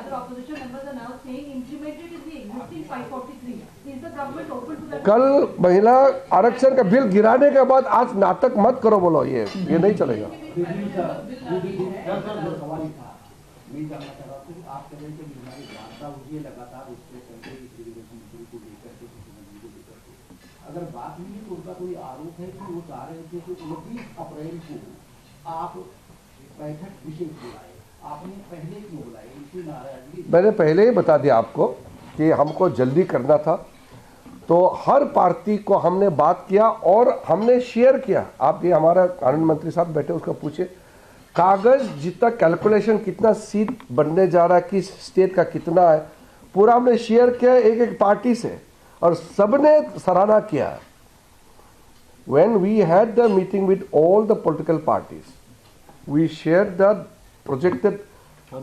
other opposition members are now saying implemented in the existing 543. Is the government open to that? कल महिला आरक्षण का bill गिराने के बाद आज नाटक मत करो, बोलो ये नहीं चलेगा। मैं जानना चाह रहा हूँ कि आप कह रहे हैं कि हमारी वार्ता हुई है लगातार उसके चलते इस इरिगेशन बिल को लेकर के मंत्री को लेकर के, अगर बात नहीं है तो उनका कोई आरोप है कि वो चाह रहे थे कि 29 अप्रैल को आप बैठक विशेष बुलाए, आपने पहले क्यों बुलाए? इसी नाराजगी मैंने पहले ही बता दिया आपको कि हमको जल्दी करना था, तो हर पार्टी को हमने बात किया और हमने शेयर किया। आप ये हमारा कानून मंत्री साहब बैठे, उसका पूछे कागज जितना कैलकुलेशन कितना सीट बनने जा रहा है, किस स्टेट का कितना है, पूरा हमने शेयर किया एक एक पार्टी से और सबने सराहना किया। When we had the meeting with all the political parties, we shared the projected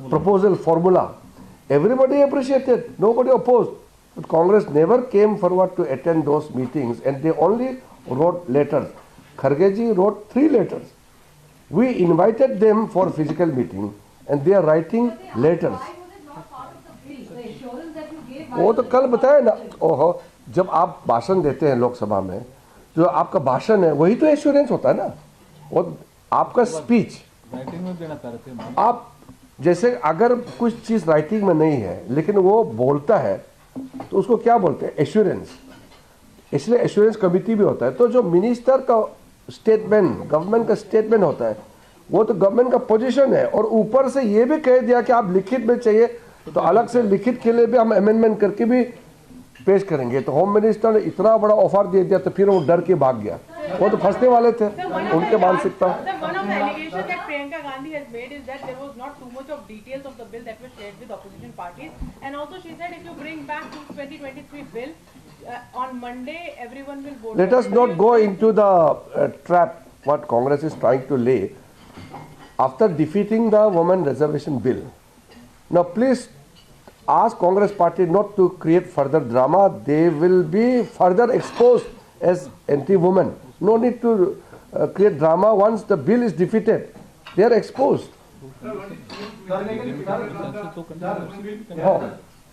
proposal formula. Everybody appreciated, nobody opposed. But Congress never came forward to attend those meetings and they only wrote letters. Kharge ji wrote 3 letters. We invited them for physical meeting and they are writing letters. Why was it not part of the bill? The assurance that you gave. वो तो कल बताया ना। ओहो, जब आप भाषण देते हैं लोकसभा में, जो आपका भाषण है वही तो एश्योरेंस होता है ना। वो आपका स्पीच राइटिंग में देना चाह रहे थे। आप जैसे अगर कुछ चीज राइटिंग में नहीं है लेकिन वो बोलता है तो उसको क्या बोलते हैं? एश्योरेंस। इसलिए एश्योरेंस कमिटी भी होता है। तो जो मिनिस्टर का स्टेटमेंट, गवर्नमेंट का स्टेटमेंट होता है, वो तो गवर्नमेंट का पोजीशन है और ऊपर से ये भी कह दिया कि आप लिखित में चाहिए तो अलग से लिखित के लिए भी हम अमेंडमेंट करके भी पेश करेंगे। तो होम मिनिस्टर ने इतना बड़ा ऑफर दे दिया तो फिर वो डर के भाग गया। वो तो फंसने वाले थे, उनके मानसिकता। Sir, one of the allegations that Priyanka Gandhi has made is that there was not too much of details of the bill that were shared with opposition parties, and also she said if you bring back to 2023 bill on Monday, everyone will vote. Let us not go into the trap what Congress is trying to lay after defeating the women reservation bill. Now please ask Congress party not to create further drama. They will be further exposed as anti-women. No need to create drama. Once the bill is defeated, they are exposed.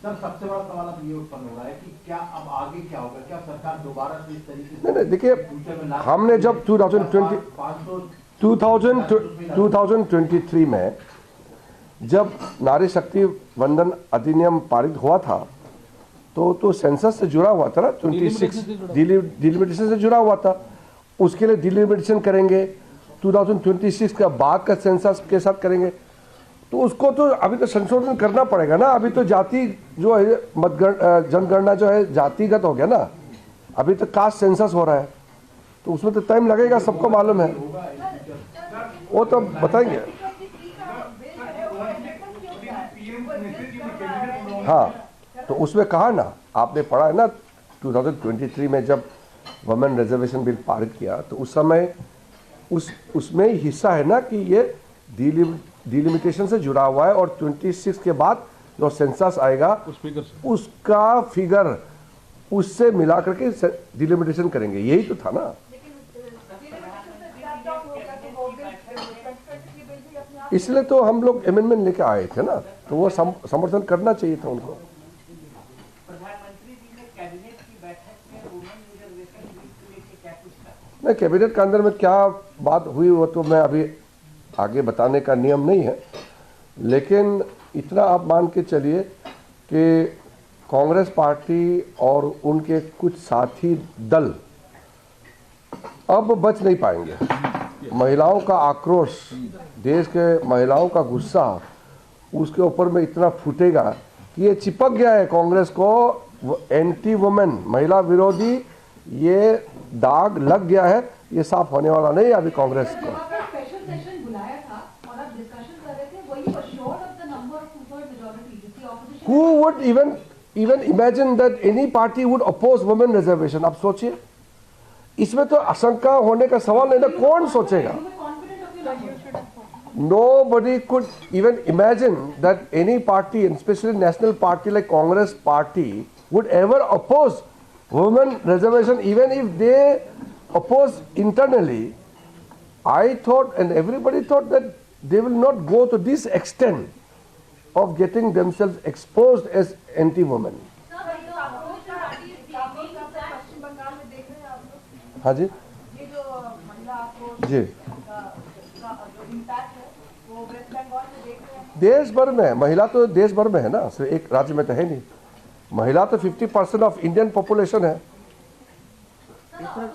Sir सबसे बड़ा सवाल अब ये उत्पन्न हो रहा है कि क्या अब आगे क्या होगा? क्या सरकार दोबारा से इस तरीके से नहीं, देखिए हमने जब 2023 में जब नारी शक्ति वंदन अधिनियम पारित हुआ था तो सेंसस से जुड़ा हुआ था ना, 26 डिलिमिटेशन से जुड़ा हुआ था। उसके लिए डिलिमिटेशन करेंगे, 2026 का बाद का सेंसस के साथ करेंगे, तो उसको तो अभी तो संशोधन करना पड़ेगा ना। अभी तो जाति जो है जनगणना जो है जातिगत हो गया ना, अभी तो कास्ट सेंसस हो रहा है, तो उसमें तो टाइम लगेगा, सबको मालूम है। वो तो बताएंगे। हाँ, तो उसमें कहा ना, आपने पढ़ा है ना 2023 में जब वुमेन रिजर्वेशन बिल पारित किया तो उस समय उसमें हिस्सा है ना कि ये डिलिमिटेशन से जुड़ा हुआ है और 26 के बाद जो सेंसस आएगा उसका फिगर उससे मिला करके डिलिमिटेशन करेंगे, यही तो था ना। इसलिए तो हम लोग अमेंडमेंट लेके आए थे ना, तो वो समर्थन करना चाहिए था उनको। प्रधानमंत्री जी ने कैबिनेट की बैठक में वुमेन रिजर्वेशन बिल को लेकर क्या कुछ कहा? नहीं, कैबिनेट के अंदर में क्या बात हुई वो तो मैं अभी आगे बताने का नियम नहीं है, लेकिन इतना आप मान के चलिए कि कांग्रेस पार्टी और उनके कुछ साथी दल अब बच नहीं पाएंगे। महिलाओं का आक्रोश, देश के महिलाओं का गुस्सा उसके ऊपर में इतना फूटेगा कि ये चिपक गया है कांग्रेस को, एंटी वुमेन, महिला विरोधी, ये दाग लग गया है, ये साफ होने वाला नहीं अभी कांग्रेस को। स्पेशल सेशन बुलाया था और आप डिस्कशन कर रहे थे, वही assured of the number of 2/3 majority जिसकी opposition। Who would even imagine that any party would oppose women reservation? आप सोचिए, इसमें तो आशंका होने का सवाल नहीं था, कौन सोचेगा? Nobody could even imagine that any party, and especially national party like Congress party, would ever oppose women reservation, even if they oppose internally. I thought, and everybody thought, that they will not go to this extent. of getting themselves exposed as anti-women. Sir, but the opposition party is claiming that पश्चिम बंगाल में देख रहे हैं आप लोग हाँ जी ये जो महिला आक्रोश जी का जो इम्पैक्ट है वो वेस्ट बंगाल में देख रहे हैं देश भर में महिला तो देश भर में है ना, सिर्फ एक राज्य में तो है नहीं। महिला तो 50% ऑफ इंडियन पॉपुलेशन है। सर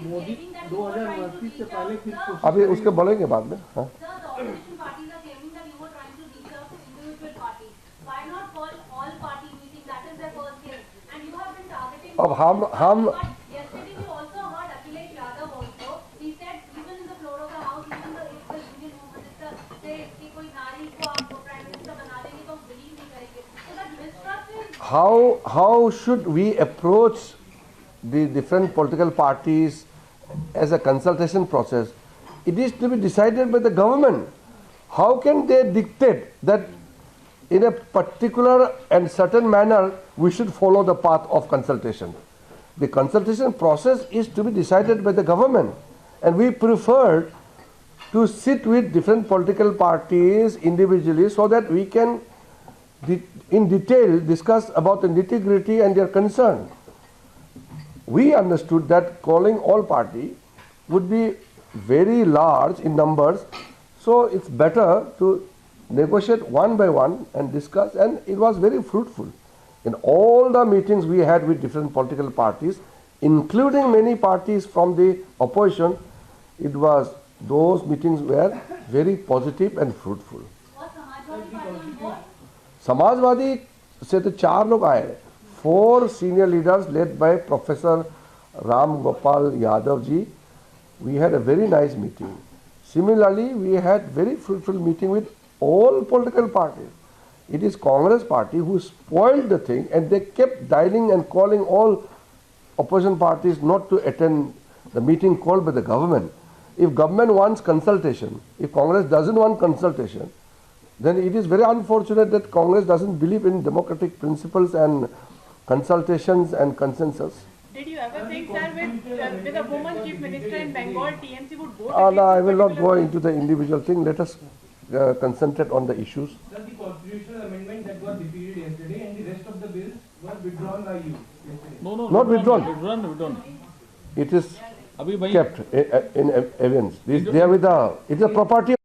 मोदी 2029 से पहले फिर अभी उसके बोलेंगे बाद में। हाँ sir, the opposition parties are claiming that you were trying to reach out to individual parties. Why not call all party meeting? That is their first claim. And you have been targeting. अब हम But yesterday we also heard Akhilesh Yadav also. He said even in the floor of the house, even the Union Home Minister says कि कोई नारी को आप Prime Minister बना देंगे तो हम believe नहीं करेंगे. So that mistrust is. how should we approach the different political parties as a consultation process? It is to be decided by the government. How can they dictate that in a particular and certain manner we should follow the path of consultation? The consultation process is to be decided by the government, and we prefer to sit with different political parties individually so that we can in detail discuss about the nitty-gritty and their concern. We understood that calling all party would be very large in numbers, so it's better to negotiate one by one and discuss, and it was very fruitful. In all the meetings we had with different political parties, including many parties from the opposition, those meetings were very positive and fruitful. Was Samajwadi Party on board? Samajwadi से तो 4 लोग आए, 4 senior leaders led by Professor Ram Gopal Yadav ji. We had a very nice meeting. Similarly, we had very fruitful meeting with all political parties. It is Congress party who spoiled the thing, and they kept dialing and calling all opposition parties not to attend the meeting called by the government. If government wants consultation, if Congress doesn't want consultation, then it is very unfortunate that Congress doesn't believe in democratic principles and consultations and consensus. Did you ever think, sir, with a woman chief minister in Bengal, TMC would vote No, against I this will not particular go bill? into the individual thing. Let us concentrate on the issues. Sir, the constitutional amendment that was defeated yesterday and the rest of the bills were withdrawn by you yesterday. No, Not withdrawn. Withdrawn. It is अभी भाई kept in evidence. They are with the, it is a property